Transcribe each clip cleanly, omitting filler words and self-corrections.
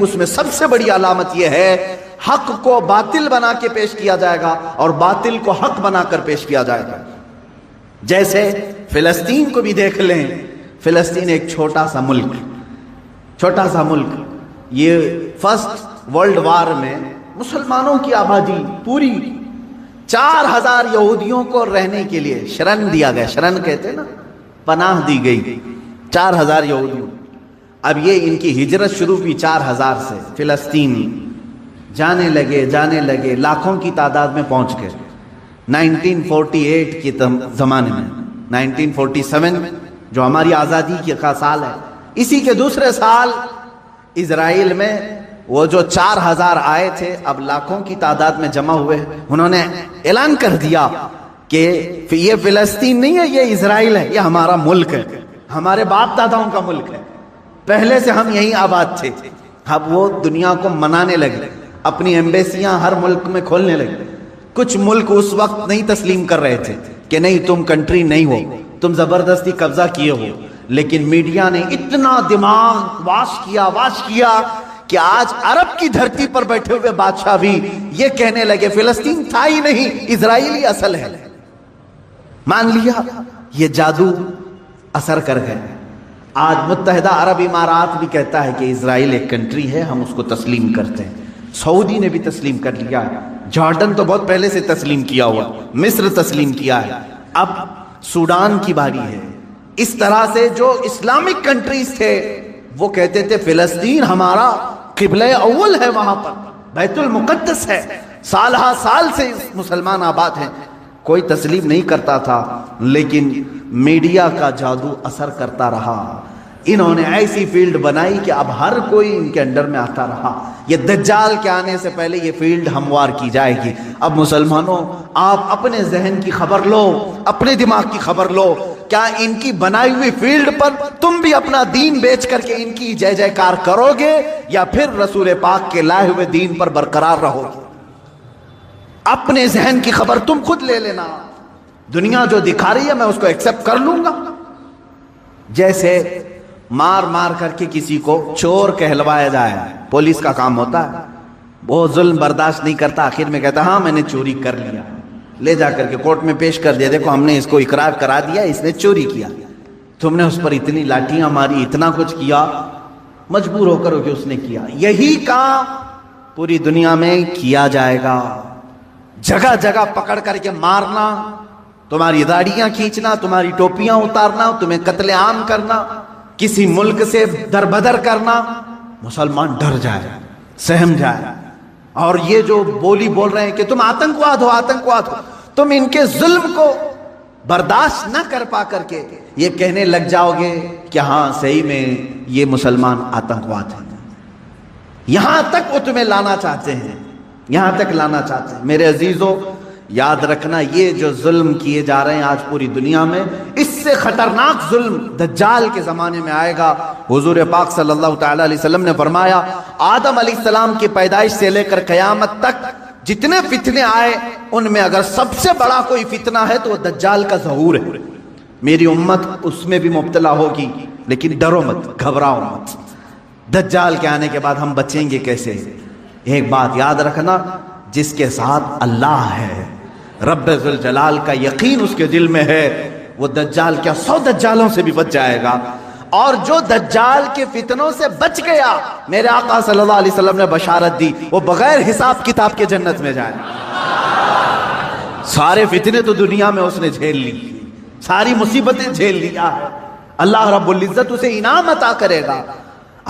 اس میں سب سے بڑی علامت یہ ہے حق کو باطل بنا کے پیش کیا جائے گا اور باطل کو حق بنا کر پیش کیا جائے گا. جیسے فلسطین کو بھی دیکھ لیں. فلسطین ایک چھوٹا سا ملک. یہ فرسٹ ورلڈ وار میں مسلمانوں کی آبادی پوری 4000 یہودیوں کو رہنے کے لیے شرن دیا گیا. شرن کہتے ہیں نا, پناہ دی گئی 4000 یہودیوں. اب یہ ان کی ہجرت شروع ہوئی 4000 سے. فلسطین جانے لگے لاکھوں کی تعداد میں پہنچ گئے. 1948 کے زمانے میں 1947 جو ہماری آزادی کا سال ہے, اسی کے دوسرے سال اسرائیل میں وہ جو 4000 آئے تھے اب لاکھوں کی تعداد میں جمع ہوئے. انہوں نے اعلان کر دیا کہ یہ فلسطین نہیں ہے, یہ اسرائیل ہے, یہ ہمارا ملک ہے, ہمارے باپ داداؤں کا ملک ہے, پہلے سے ہم یہیں آباد تھے. اب وہ دنیا کو منانے لگے, اپنی ایمبیسیاں ہر ملک میں کھولنے لگے. کچھ ملک اس وقت نہیں تسلیم کر رہے تھے کہ نہیں تم کنٹری نہیں ہو, تم زبردستی قبضہ کیے ہو. لیکن میڈیا نے اتنا دماغ واش کیا کہ آج عرب کی دھرتی پر بیٹھے ہوئے بادشاہ بھی یہ کہنے لگے فلسطین تھا ہی نہیں, اسرائیلی اصل ہے. مان لیا, یہ جادو اثر کر گئے. آج متحدہ عرب امارات بھی کہتا ہے کہ اسرائیل ایک کنٹری ہے, ہم اس کو تسلیم کرتے ہیں. سعودی نے بھی تسلیم کر لیا ہے. جارڈن تو بہت پہلے سے تسلیم کیا ہوا, مصر تسلیم کیا ہے, اب سوڈان کی باری ہے. اس طرح سے جو اسلامک کنٹریز تھے وہ کہتے تھے فلسطین ہمارا قبلہ اول ہے, وہاں پر بیت المقدس ہے, سالہ سال سے مسلمان آباد ہیں. کوئی تسلیم نہیں کرتا تھا, لیکن میڈیا کا جادو اثر کرتا رہا. انہوں نے ایسی فیلڈ بنائی کہ اب ہر کوئی ان کے انڈر میں آتا رہا. یہ دجال کے آنے سے پہلے یہ فیلڈ ہموار کی جائے گی. اب مسلمانوں آپ اپنے ذہن کی خبر لو, اپنے دماغ کی خبر لو. کیا ان کی بنائی ہوئی فیلڈ پر تم بھی اپنا دین بیچ کر کے ان کی جے جے کار کرو گے, یا پھر رسول پاک کے لائے ہوئے دین پر برقرار رہو گے؟ اپنے ذہن کی خبر تم خود لے لینا. دنیا جو دکھا رہی ہے میں اس کو ایکسپٹ کر لوں گا. جیسے مار کر کے کسی کو چور کہلوایا جائے, پولیس کا کام ہوتا ہے, وہ ظلم برداشت نہیں کرتا, آخر میں کہتا ہاں میں نے چوری کر لیا, لے جا کر کے کورٹ میں پیش کر دیا, دیکھو ہم نے اس کو اقرار کرا دیا اس نے چوری کیا, تم نے اس پر اتنی لاٹیاں ماری, اتنا کچھ کیا, مجبور ہو کر کہ اس نے کیا. یہی کام پوری دنیا میں کیا جائے گا. جگہ جگہ پکڑ کر کے مارنا, تمہاری داڑیاں کھینچنا, تمہاری ٹوپیاں اتارنا, تمہیں قتل عام کرنا, کسی ملک سے دربدر کرنا. مسلمان ڈر جائے, سہم جائے. اور یہ جو بولی بول رہے ہیں کہ تم آتنکواد ہو, تم ان کے ظلم کو برداشت نہ کر پا کر کے یہ کہنے لگ جاؤ گے کہ ہاں صحیح میں یہ مسلمان آتنکواد ہیں. یہاں تک وہ تمہیں لانا چاہتے ہیں, یہاں تک لانا چاہتے ہیں. میرے عزیزو یاد رکھنا, یہ جو ظلم کیے جا رہے ہیں آج پوری دنیا میں, اس سے خطرناک ظلم دجال کے زمانے میں آئے گا. حضور پاک صلی اللہ تعالی علیہ وسلم نے فرمایا آدم علیہ السلام کی پیدائش سے لے کر قیامت تک جتنے فتنے آئے ان میں اگر سب سے بڑا کوئی فتنہ ہے تو وہ دجال کا ظہور ہے. میری امت اس میں بھی مبتلا ہوگی, لیکن ڈرو مت, گھبراؤ مت. دجال کے آنے کے بعد ہم بچیں گے کیسے؟ ایک بات یاد رکھنا, جس کے ساتھ اللہ ہے, رب ذوالجلال کا یقین اس کے دل میں ہے, وہ دجال کیا 100 دجالوں سے بھی بچ جائے گا. اور جو دجال کے فتنوں سے بچ گیا, میرے آقا صلی اللہ علیہ وسلم نے بشارت دی, وہ بغیر حساب کتاب کے جنت میں جائے. سارے فتنے تو دنیا میں اس نے جھیل لی, ساری مصیبتیں جھیل لیا ہے, اللہ رب العزت اسے انعام عطا کرے گا,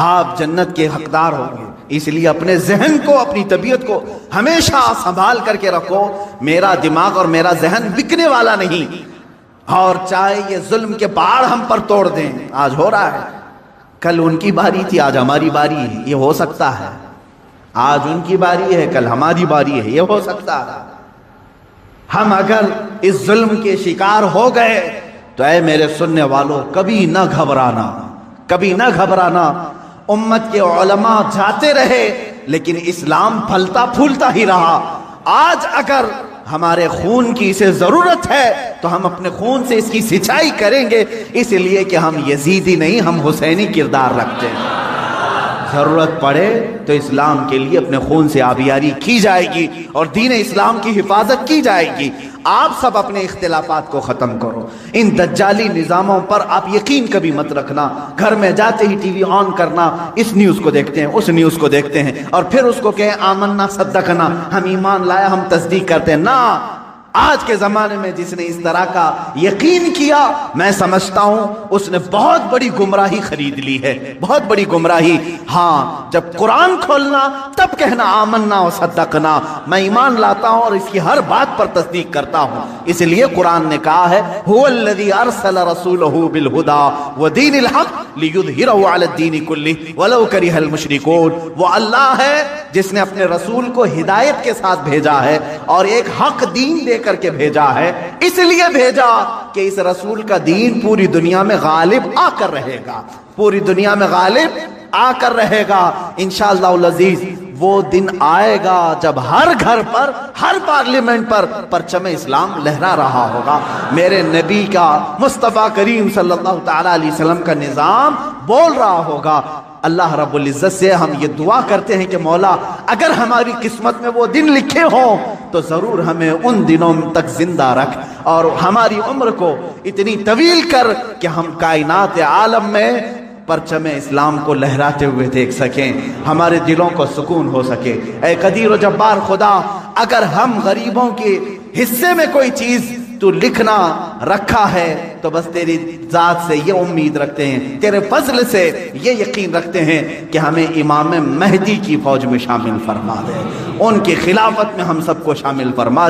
آپ جنت کے حقدار ہوں گے. اس لیے اپنے ذہن کو, اپنی طبیعت کو ہمیشہ سنبھال کر کے رکھو. میرا دماغ اور میرا ذہن بکنے والا نہیں. اور چاہے یہ ظلم کے پہاڑ ہم پر توڑ دیں, آج ہو رہا ہے, کل ان کی باری تھی آج ہماری باری ہے, یہ ہو سکتا ہے. آج ان کی باری ہے کل ہماری باری ہے, یہ ہو سکتا ہے. ہم اگر اس ظلم کے شکار ہو گئے تو اے میرے سننے والوں کبھی نہ گھبرانا, کبھی نہ گھبرانا. امت کے علماء جاتے رہے لیکن اسلام پھلتا پھولتا ہی رہا. آج اگر ہمارے خون کی اسے ضرورت ہے تو ہم اپنے خون سے اس کی سچائی کریں گے, اس لیے کہ ہم یزیدی نہیں, ہم حسینی کردار رکھتے ہیں. ضرورت پڑے تو اسلام کے لیے اپنے خون سے آبیاری کی جائے گی اور دین اسلام کی حفاظت کی جائے گی۔ آپ سب اپنے اختلافات کو ختم کرو، ان دجالی نظاموں پر آپ یقین کبھی مت رکھنا۔ گھر میں جاتے ہی ٹی وی آن کرنا، اس نیوز کو دیکھتے ہیں، اس نیوز کو دیکھتے ہیں، اور پھر اس کو کہیں آمنا صدقنا، ہم ایمان لایا، ہم تصدیق کرتے ہیں۔ نہ، آج کے زمانے میں جس نے اس طرح کا یقین کیا، میں سمجھتا ہوں اس نے بہت بڑی گمراہی خرید لی ہے، بہت بڑی گمراہی۔ ہاں، جب قرآن کھولنا تب کہنا آمنا و صدقنا، میں ایمان لاتا ہوں اور اس کی ہر بات پر تصدیق کرتا ہوں۔ اس لیے قرآن نے کہا ہے هو الذی ارسل رسولہ بالہدی ودین الحق لیظہرہ علی الدین کلہ ولو کرہ المشرکون۔ وہ اللہ ہے جس نے اپنے رسول کو ہدایت کے ساتھ بھیجا ہے اور ایک حق دین دے کر کے بھیجا ہے۔ اس لیے بھیجا کہ اس رسول کا دین پوری دنیا میں غالب آ کر رہے گا، پوری دنیا میں غالب آ کر رہے گا انشاءاللہ العزیز۔ وہ دن آئے گا جب ہر گھر پر، ہر پارلیمنٹ پر پرچم اسلام لہرا رہا ہوگا۔ میرے نبی کا، مصطفیٰ کریم صلی اللہ تعالی علیہ وسلم کا نظام بول رہا ہوگا۔ اللہ رب العزت سے ہم یہ دعا کرتے ہیں کہ مولا اگر ہماری قسمت میں وہ دن لکھے ہوں تو ضرور ہمیں ان دنوں تک زندہ رکھ اور ہماری عمر کو اتنی طویل کر کہ ہم کائنات عالم میں پرچم اسلام کو لہراتے ہوئے دیکھ سکیں، ہمارے دلوں کو سکون ہو سکے۔ اے قدیر و جبار خدا، اگر ہم غریبوں کے حصے میں کوئی چیز تو لکھنا رکھا ہے تو بس تیری ذات سے یہ امید رکھتے ہیں، تیرے فضل سے یہ یقین رکھتے ہیں کہ ہمیں امام مہدی کی فوج میں شامل فرما دے، ان کی خلافت میں ہم سب کو شامل فرما دے۔